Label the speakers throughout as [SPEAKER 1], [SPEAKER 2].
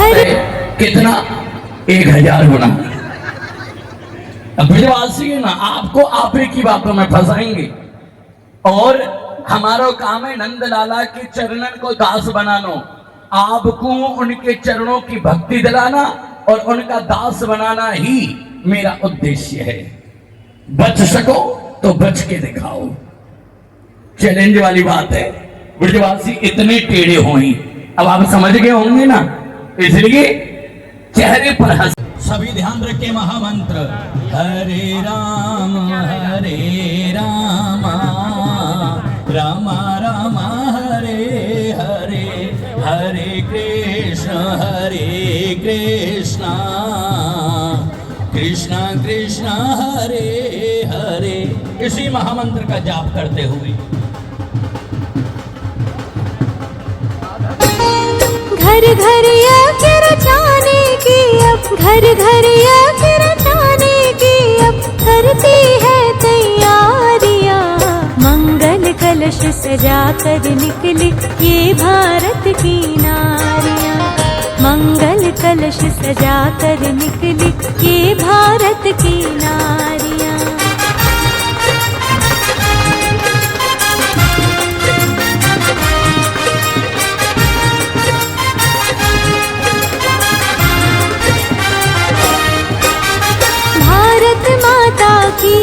[SPEAKER 1] है कितना 1000 गुना। ब्रजवासी है ना, आपको आप ही की बातों में फंसाएंगे। और हमारा काम है नंद लाला के चरणन को दास बनानो, आपको उनके चरणों की भक्ति दिलाना और उनका दास बनाना ही मेरा उद्देश्य है। बच सको तो बच के दिखाओ, चैलेंज वाली बात है। ब्रजवासी इतने टेढ़े होंगे, अब आप समझ गए होंगे ना, इसलिए चेहरे पर हंस। सभी ध्यान रखे महामंत्र हरे राम राम राम हरे हरे, हरे कृष्ण कृष्ण कृष्ण हरे हरे। इसी महामंत्र का जाप करते हुए
[SPEAKER 2] घर घर आके रचाने की, अब घर घर आके रचाने की अब करती है तैयारियां। मंगल कलश सजा कर निकली ये भारत की नारियां, मंगल कलश सजा कर निकली ये भारत की नारियां। भारत माता की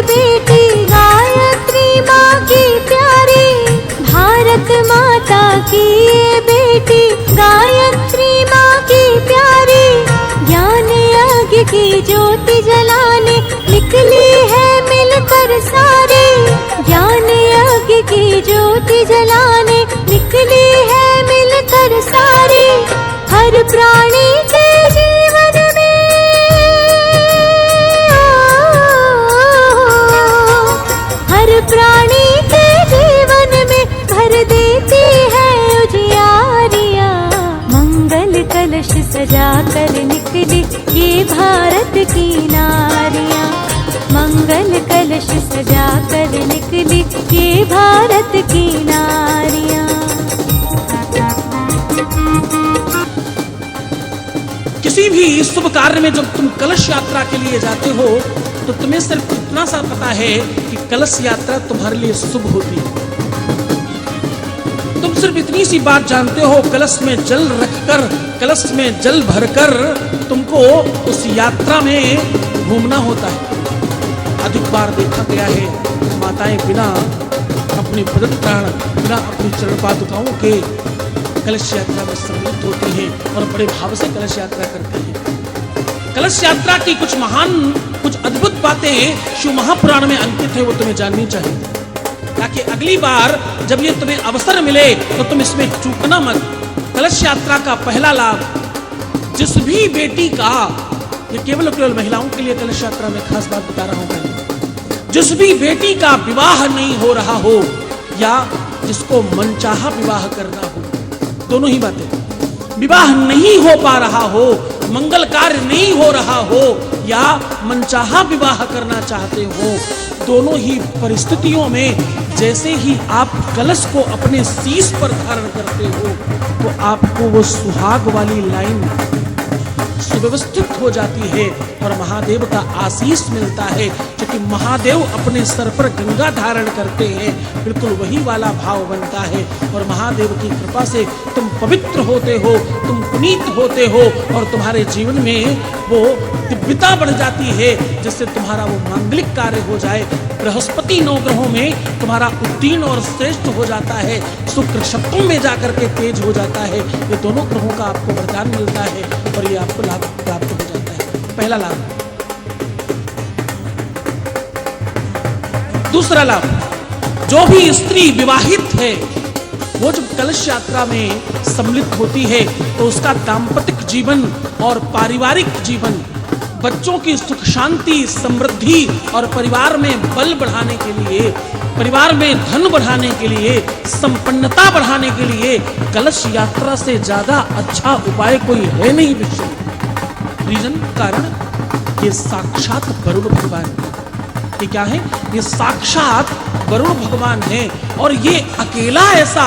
[SPEAKER 2] बेटी गायत्री माँ की प्यारी, भारत माता की बेटी गायत्री माँ की प्यारी। ज्ञान यज्ञ की ज्योति जलाने निकली है मिलकर सारी, ज्ञान यज्ञ की ज्योति जलाने निकली है मिलकर सारी। हर प्राणी के जीवन में, हर प्राणी के जीवन में भर देती है उजियारियां। मंगल कलश सजा कर निकली ये भारत की नारियां, मंगल कलश सजा कर निकली ये भारत की नारियां।
[SPEAKER 3] किसी भी शुभ कार्य में जब तुम कलश यात्रा के लिए जाते हो तो तुम्हें सिर्फ इतना सा पता है कि कलश यात्रा तुम्हारे लिए शुभ होती है। तुम सिर्फ इतनी सी बात जानते हो, कलश में जल रखकर, कलश में जल भरकर तुमको उस यात्रा में घूमना होता है। अधिक बार देखा गया है माताएं बिना अपनी बदन प्राण, बिना अपनी चरण पादुकाओं के कलश यात्रा में सम्मिलित होती हैं और बड़े भाव से कलश यात्रा करती हैं। कलश यात्रा की कुछ महान, कुछ अद्भुत बातें शिव महापुराण में अंकित है, वो तुम्हें जाननी चाहिए, ताकि अगली बार जब ये तुम्हें अवसर मिले तो तुम इसमें चूकना मत। कलश यात्रा का पहला लाभ, जिस भी बेटी का, ये केवल महिलाओं के लिए कलश यात्रा में खास बात बता रहा हूं, जिस भी बेटी का विवाह नहीं हो रहा हो या जिसको मनचाहा विवाह करना हो, दोनों ही बातें, विवाह नहीं हो पा रहा हो, मंगल कार्य नहीं हो रहा हो या मनचाहा विवाह करना चाहते हो, दोनों ही परिस्थितियों में जैसे ही आप कलश को अपने शीश पर धारण करते हो तो आपको वो सुहाग वाली लाइन सुव्यवस्थित हो जाती है और महादेव का आशीष मिलता है, क्योंकि महादेव अपने सर पर गंगा धारण करते हैं, बिल्कुल वही वाला भाव बनता है और महादेव की कृपा से तुम पवित्र होते हो, तुम पुनीत होते हो और तुम्हारे जीवन में वो दिव्यता बढ़ जाती है, जिससे तुम्हारा वो मांगलिक कार्य हो जाए। बृहस्पति 9 ग्रहों में तुम्हारा उत्तीर्ण और श्रेष्ठ हो जाता है, शुक्र सप्तम में जाकर के तेज हो जाता है। ये दोनों ग्रहों का आपको वरदान मिलता है और ये आपको लाभ प्राप्त हो जाता है। पहला लाभ। दूसरा लाभ, जो भी स्त्री विवाहित है वो जब कलश यात्रा में सम्मिलित होती है तो उसका दाम्पत्य जीवन और पारिवारिक जीवन, बच्चों की सुख शांति समृद्धि और परिवार में बल बढ़ाने के लिए, परिवार में धन बढ़ाने के लिए, संपन्नता बढ़ाने के लिए कलश यात्रा से ज्यादा अच्छा उपाय कोई है नहीं विश्व में। रीजन, कारण, ये साक्षात वरुण भगवान। ये क्या है? ये साक्षात वरुण भगवान हैं और ये अकेला ऐसा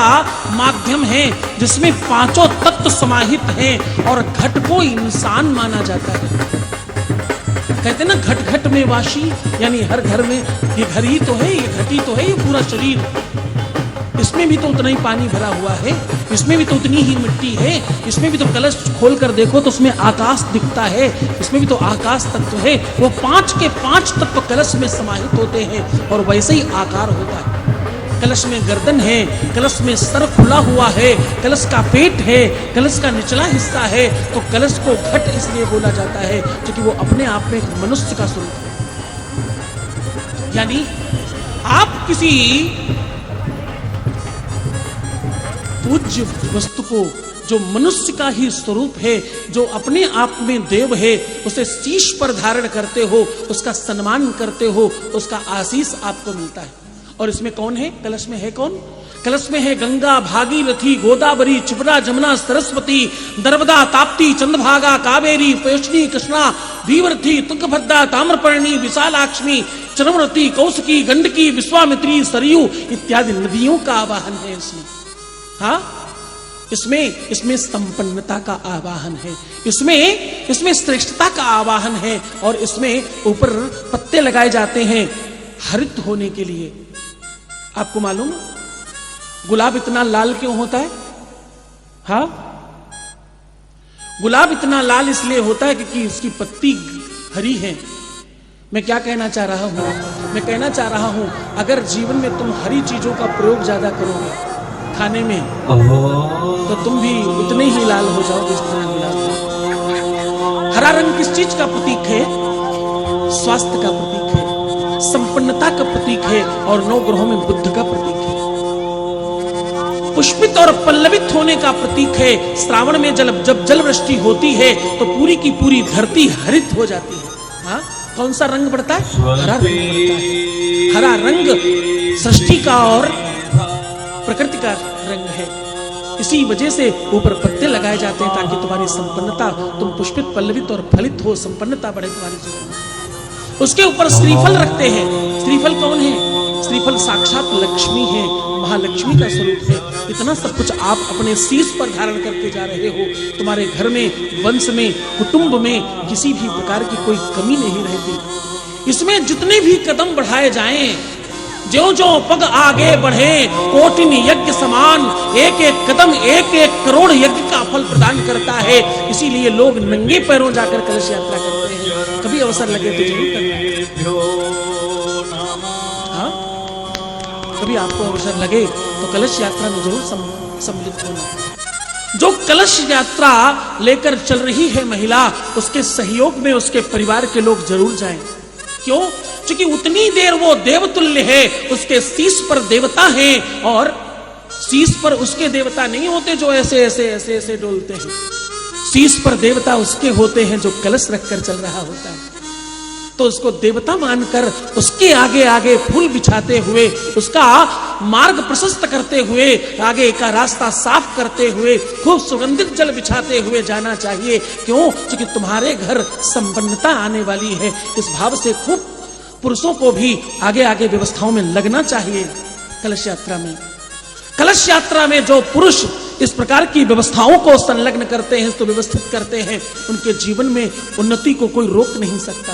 [SPEAKER 3] माध्यम है जिसमें पांचों तत्व समाहित हैं और घट को इंसान माना जाता है। कहते ना घट घट में वाशी, यानी हर घर में ये घर ही तो है, ये घट ही तो है, ये पूरा शरीर, इसमें भी तो उतना ही पानी भरा हुआ है, इसमें भी तो उतनी ही मिट्टी है, इसमें भी तो कलश खोल कर देखो तो उसमें आकाश दिखता है, इसमें भी तो आकाश तत्व है। वो 5 के 5 तत्व कलश में समाहित होते हैं और वैसे ही आकार होता है। कलश में गर्दन है, कलश में सर खुला हुआ है, कलश का पेट है, कलश का निचला हिस्सा है। तो कलश को घट इसलिए बोला जाता है क्योंकि वो अपने आप में एक मनुष्य का स्वरूप है। यानी आप किसी पूज्य वस्तु को, जो मनुष्य का ही स्वरूप है, जो अपने आप में देव है, उसे शीश पर धारण करते हो, उसका सम्मान करते हो, उसका आशीष आपको मिलता है। और इसमें कौन है? कलश में है कौन? कलश में है गंगा, भागीरथी, गोदावरी, क्षिप्रा, जमुना, सरस्वती, नर्मदा, ताप्ती, चंद्रभागा, कावेरी, पेशनी, कृष्णा, भीवरथी, तुंगभद्रा, ताम्रपर्णी, विशालाक्ष्मी, चरमरती, कौशिकी, गंडकी, विश्वामित्री, सरयू इत्यादि नदियों का आवाहन है इसमें। हाँ, इसमें संपन्नता का आवाहन है, इसमें श्रेष्ठता का आवाहन है और इसमें ऊपर पत्ते लगाए जाते हैं हरित होने के लिए। आपको मालूम गुलाब इतना लाल क्यों होता है? हाँ, गुलाब इतना लाल इसलिए होता है क्योंकि इसकी पत्ती हरी है। मैं क्या कहना चाह रहा हूं? मैं कहना चाह रहा हूं अगर जीवन में तुम हरी चीजों का प्रयोग ज्यादा करोगे खाने में तो तुम भी उतने ही लाल हो जाओगे जिस तरह गुलाब है। हरा रंग किस चीज का प्रतीक है? स्वास्थ्य का प्रतीक है, संपन्नता का प्रतीक है और 9 ग्रहों में बुद्ध का प्रतीक है। पुष्पित और पल्लवित होने का प्रतीक है। श्रावण में जब जल वृष्टि होती है तो पूरी की पूरी धरती हरित हो जाती है। हाँ, कौन सा रंग बढ़ता है? हरा रंग बढ़ता है। हरा रंग सृष्टि का और प्रकृति का रंग है। इसी वजह से ऊपर पत्ते लगाए जाते हैं ताकि तुम्हारी संपन्नता, तुम पुष्पित, पल्लवित और फलित हो, संपन्नता बढ़े तुम्हारे जीवन में। उसके ऊपर श्रीफल रखते हैं। श्रीफल कौन है? श्रीफल साक्षात लक्ष्मी है, महालक्ष्मी का स्वरूप है। इतना सब कुछ आप अपने शीश पर धारण करके जा रहे हो। तुम्हारे घर में, वंश में, कुटुंब में किसी भी प्रकार की कोई कमी नहीं रहती। इसमें जितने भी कदम बढ़ाए जाएं, जो जो पग आगे बढ़े कोटिन यज्ञ समान, एक एक कदम 1-1 करोड़ यज्ञ का फल प्रदान करता है। इसीलिए लोग नंगे पैरों जाकर कलश यात्रा करते हैं। कभी अवसर लगे तो जरूर करना। हाँ? कभी आपको अवसर लगे तो कलश यात्रा में जरूर सम्मिलित होना। जो कलश यात्रा लेकर चल रही है महिला, उसके सहयोग में उसके परिवार के लोग जरूर जाएं। क्यों? क्योंकि उतनी देर वो देवतुल्य है, उसके शीश पर देवता हैं और शीश पर उसके देवता नहीं होते जो ऐसे डोलते हैं। शीश पर देवता उसके होते हैं जो कलश रखकर चल रहा होता है। तो उसको देवता मानकर उसके आगे आगे फूल बिछाते हुए, उसका मार्ग प्रशस्त करते हुए, आगे का रास्ता साफ करते हुए, खूब सुगंधित जल बिछाते हुए जाना चाहिए। क्यों? क्योंकि तुम्हारे घर संपन्नता आने वाली है। इस भाव से खूब पुरुषों को भी आगे आगे व्यवस्थाओं में लगना चाहिए। कलश यात्रा में, कलश यात्रा में जो पुरुष इस प्रकार की व्यवस्थाओं को संलग्न करते हैं, तो व्यवस्थित करते हैं, उनके जीवन में उन्नति को कोई रोक नहीं सकता।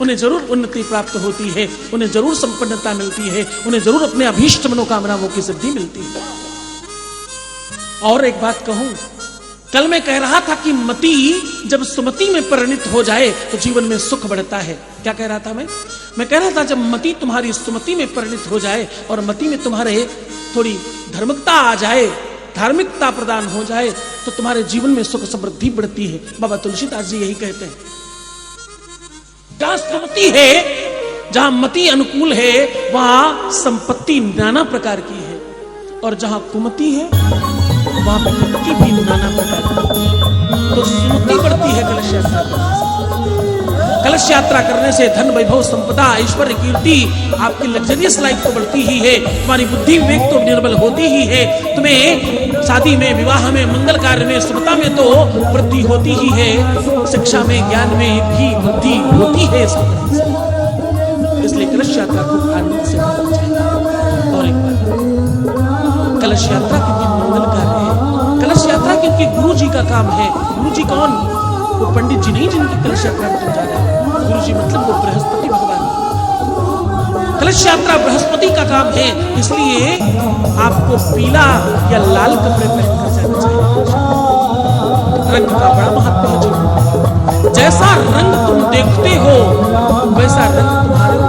[SPEAKER 3] उन्हें जरूर उन्नति प्राप्त होती है, उन्हें जरूर संपन्नता मिलती है, उन्हें जरूर अपने अभीष्ट मनोकामनाओं की सिद्धि मिलती है। और एक बात कहूं, कल मैं कह रहा था कि मति जब सुमति में परिणित हो जाए तो जीवन में सुख बढ़ता है। क्या कह रहा था मैं कह रहा था जब मति तुम्हारी सुमति में परिणित हो जाए और मति में तुम्हारे थोड़ी धार्मिकता आ जाए, धार्मिकता प्रदान हो जाए, तो तुम्हारे जीवन में सुख समृद्धि बढ़ती है। बाबा तुलसीदास जी यही कहते हैं। जहां सुमति है, जहां मति अनुकूल है, वहां संपत्ति नाना प्रकार की है, और जहां कुमति है वहां पे विपत्ति भी नाना प्रकार की। तो सुमति बढ़ती है कलश यात्रा करने से। कलश यात्रा करने से धन, वैभव, संपदा, ऐश्वर्य, कीर्ति, आपकी लग्जरियस लाइफ तो बढ़ती ही है, तुम्हारी बुद्धि विवेक तो निर्बल होती ही है, तुम्हें शादी में, विवाह में, मंगल कार्य में, शुभता में तो वृद्धि होती ही है, शिक्षा में, ज्ञान में भी वृद्धि होती है। इसलिए कलश यात्रा खूब आनंद से मनाई जाए। और एक बात, कलश यात्रा क्योंकि मंगलकार है, कलश यात्रा क्योंकि गुरु जी का काम है। गुरु जी कौन? वो पंडित जी नहीं जिनकी कलश यात्रा में तुम जा रहे हो। गुरु जी मतलब वो बृहस्पति भगवान। कलश यात्रा बृहस्पति का काम है, इसलिए आपको पीला या लाल कपड़े पहनकर जाना चाहिए। रंग का बड़ा महत्व है जीवन। जैसा रंग तुम देखते हो वैसा रंग तुम्हारे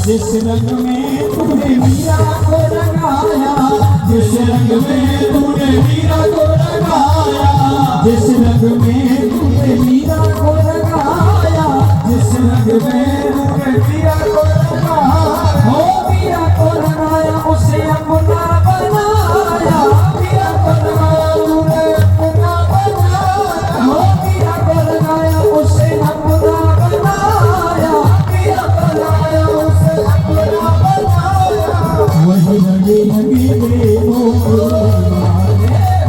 [SPEAKER 4] जिस रंग में तूने मीरा को रंगाया, जिस रंग में तूने मीरा को रंगाया, जिस रंग में तूने मीरा को रंगाया, जिस रंग में तूने मीरा को रंगाया, हो मीरा को रंगाया उसे अपना बनाया, मीरा को रंगाया तूने अपना बनाया, हो मीरा को रंगाया उसे अपना बनाया, मीरा को रंगाया उसे अपना बनाया। वही लगे लगे दे वो मुर्गी,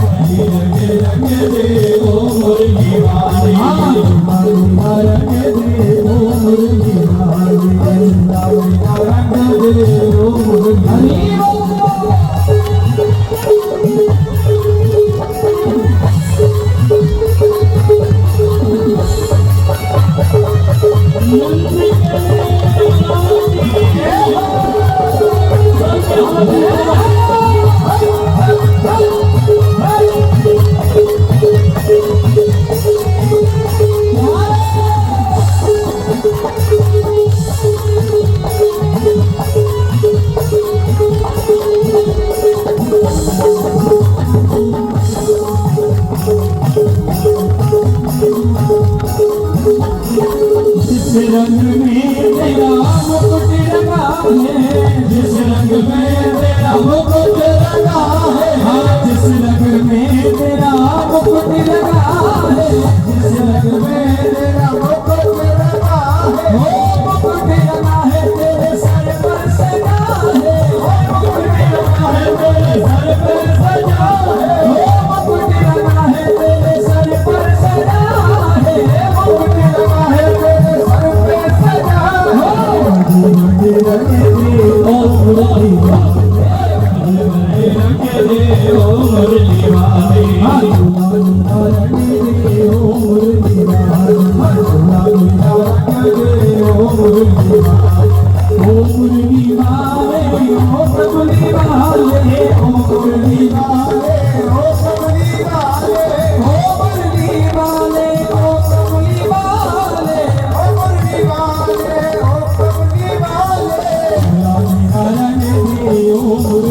[SPEAKER 4] वही लगे लगे दे वो मुर्गी वाले, लगे दे वो मुर्गी वाले, लगे दे जिस रंग में तेरा मुकुट रंगा है, जिस रंग में तेरा मुकुट रंगा है, हाँ जिस रंग में तेरा मुकुट रंगा है, जिस रंग में तेरा मुकुट रंगा है, वो मुकुट रंगा है तेरे सर पर सजा है, वो मुकुट रंगा है तेरे सर पर सजा है, वो मुकुट रंगा है तेरे सर पर सजा है, मुकुट रंगा है तेरे सर पे सजा हो। रंगे रंगे ओ मुरली वाले, रंगे रंगे ओ मुरली वाले, रंगे ओ मुरली वाले, रंगे ओ मुरली वाले, ओ मुरली वाले, ओ मुरली वाले, ओ मुरली वाले, ओ मुरली वाले, ओ मुरली वाले, ओ मुरली वाले, ओ मुरली वाले, ओ मुरली वाले, रंगे ओ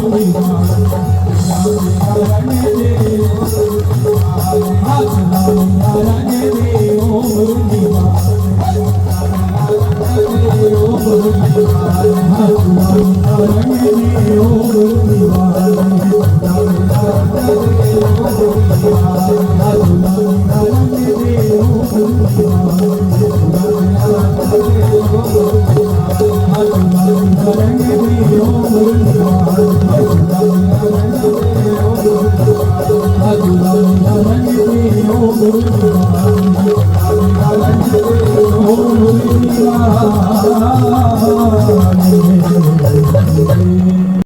[SPEAKER 4] मुरली वाले, रंगे ओ मुरली वाले, रंगे